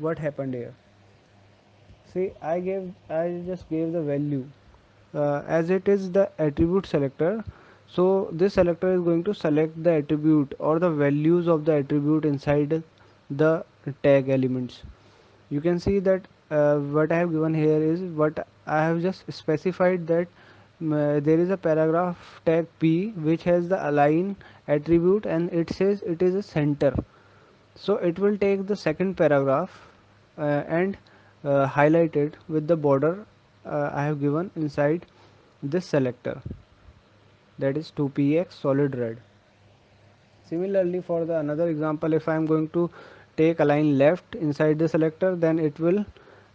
what happened here. See, I just gave the value as it is the attribute selector. So this selector is going to select the attribute or the values of the attribute inside the tag elements. You can see that what I have given here is what I have just specified, that there is a paragraph tag P which has the align attribute and it says it is a center. So it will take the second paragraph and highlight it with the border I have given inside this selector, that is 2px solid red. Similarly, for the another example, if I am going to take align left inside the selector, then it will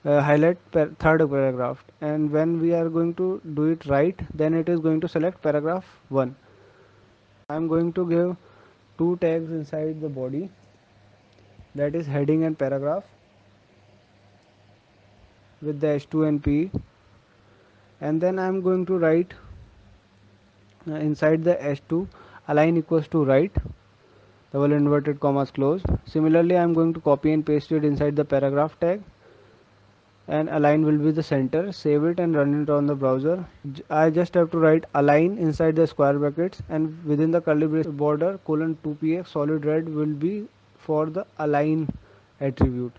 highlight third paragraph, and when we are going to do it right, then it is going to select paragraph 1. I am going to give two tags inside the body, that is heading and paragraph, with the h2 and p, and then I am going to write inside the h2 align equals to right, double inverted commas closed. Similarly, I am going to copy and paste it inside the paragraph tag, and align will be the center. Save it and run it on the browser. I just have to write align inside the square brackets, and within the curly brace border colon 2px solid red will be for the align attribute,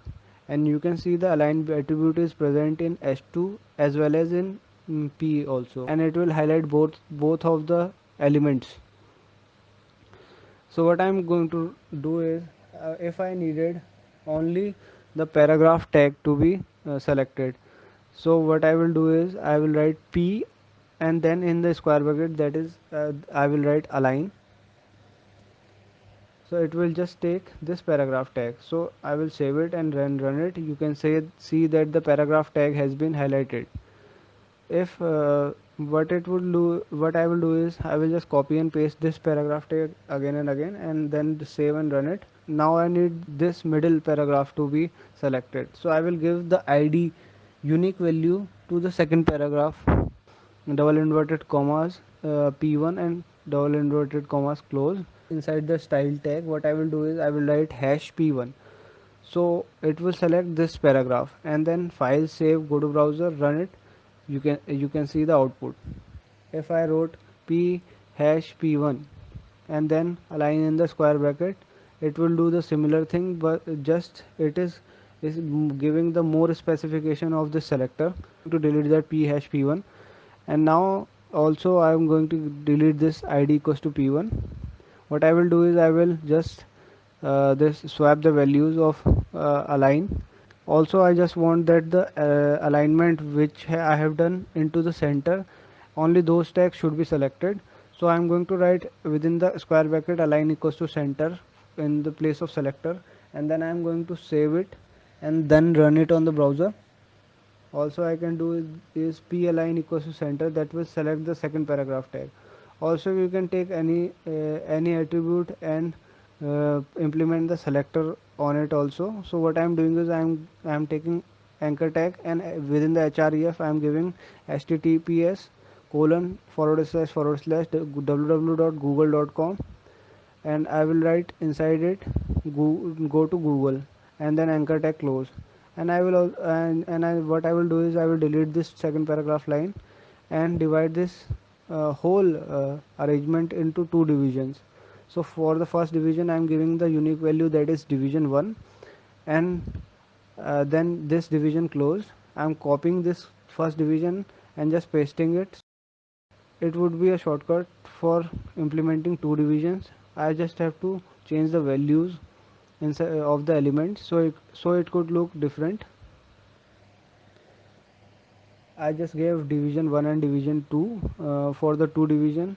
and you can see the align attribute is present in h2 as well as in p also, and it will highlight both of the elements. So what I'm going to do is, if I needed only the paragraph tag to be selected, so what I will do is I will write p, and then in the square bracket, that is I will write align. So it will just take this paragraph tag. So I will save it and run it. You can see that the paragraph tag has been highlighted. If what I will do is I will just copy and paste this paragraph tag again and again, and then save and run it. Now I need this middle paragraph to be selected, so I will give the id unique value to the second paragraph, double inverted commas p1 and double inverted commas close. Inside the style tag, what I will do is I will write hash p1, so it will select this paragraph, and then file, save, go to browser, run it. You can see the output. If I wrote p hash p1 and then align in the square bracket, it will do the similar thing, but just it is giving the more specification of the selector to delete that p hash p1. And now also I am going to delete this id equals to p1. What I will do is I will just this swap the values of align. Also, I just want that the alignment which I have done into the center, only those tags should be selected. So I'm going to write within the square bracket align equals to center in the place of selector, and then I'm going to save it and then run it on the browser. Also I can do is p align equals to center, that will select the second paragraph tag. Also you can take any attribute and implement the selector on it also. So what I'm doing is I'm taking anchor tag, and within the href I'm giving https colon forward slash www.google.com, and I will write inside it go to Google, and then anchor tag close. And I will what I will do is I will delete this second paragraph line and divide this whole arrangement into two divisions. So for the first division I am giving the unique value, that is division 1, and then this division closed. I am copying this first division and just pasting it. It would be a shortcut for implementing two divisions. I just have to change the values inside of the elements, so it could look different. I just gave division 1 and division 2 for the two division,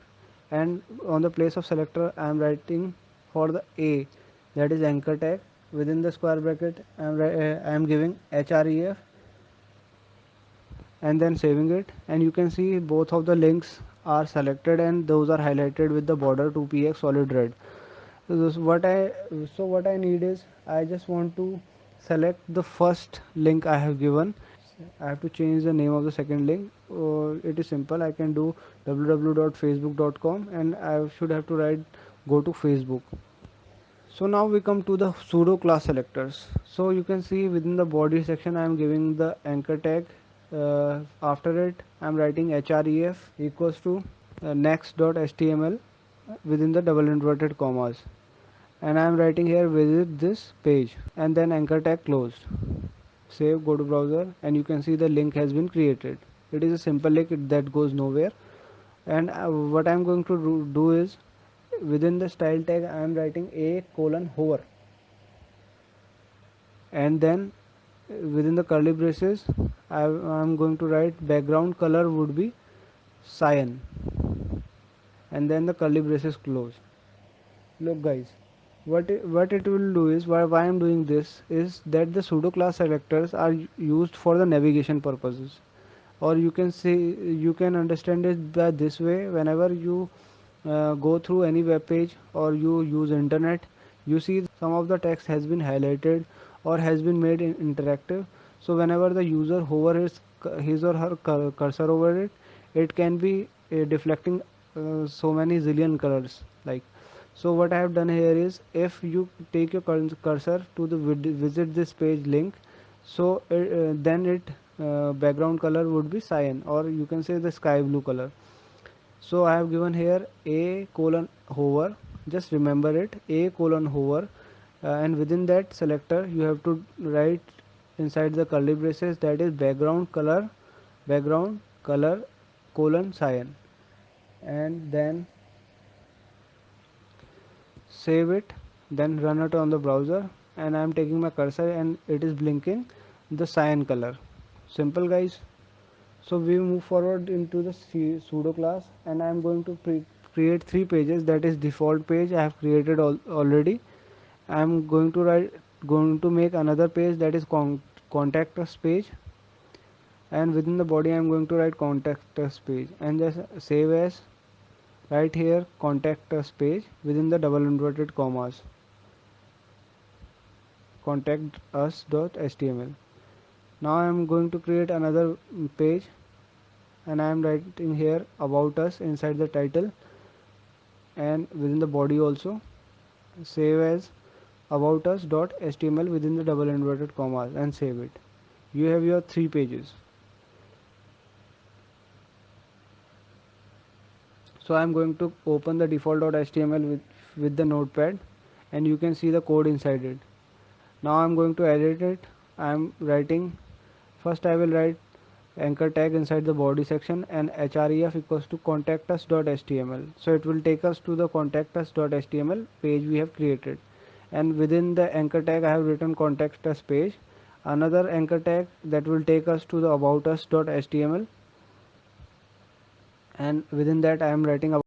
and on the place of selector I am writing for the a, that is anchor tag. Within the square bracket I am giving href and then saving it, and you can see both of the links are selected and those are highlighted with the border 2px solid red. So what I need is I just want to select the first link I have given. I have to change the name of the second link. It is simple. I can do www.facebook.com, and I should have to write go to Facebook. So now we come to the pseudo class selectors. So you can see within the body section I am giving the anchor tag. After it I am writing href equals to next.html within the double inverted commas, and I am writing here visit this page, and then anchor tag closed. Save, go to browser, and you can see the link has been created. It is a simple link that goes nowhere. And what I am going to do is within the style tag I am writing a colon hover, and then within the curly braces I am going to write background color would be cyan, and then the curly braces close. Look guys, what it will do is, why I'm doing this is that the pseudo class selectors are used for the navigation purposes, or you can say, you can understand it by this way. Whenever you go through any web page or you use internet, you see some of the text has been highlighted or has been made interactive. So whenever the user hover his or her cursor over it, it can be deflecting so many zillion colors, like. So what I have done here is, if you take your cursor to the visit this page link, so then it background color would be cyan, or you can say the sky blue color. So I have given here a colon hover, just remember it, a colon hover, and within that selector you have to write inside the curly braces, that is background color colon cyan, and then save it, then run it on the browser, and I am taking my cursor and it is blinking the cyan color. Simple guys. So we move forward into the pseudo class, and I am going to create three pages. That is default page I have created already. I am going to make another page, that is contact us page, and within the body I am going to write contact us page, and just save as, right here contact us page within the double inverted commas, contact us.html. Now I am going to create another page, and I am writing here about us inside the title, and within the body also save as about us.html within the double inverted commas, and save it. You have your three pages. So I am going to open the default.html with the notepad, and you can see the code inside it. Now I am going to edit it. I am writing, first I will write anchor tag inside the body section, and href equals to contact us.html. So it will take us to the contact us.html page we have created, and within the anchor tag I have written contact us page, another anchor tag that will take us to the about us.html, and within that I am writing about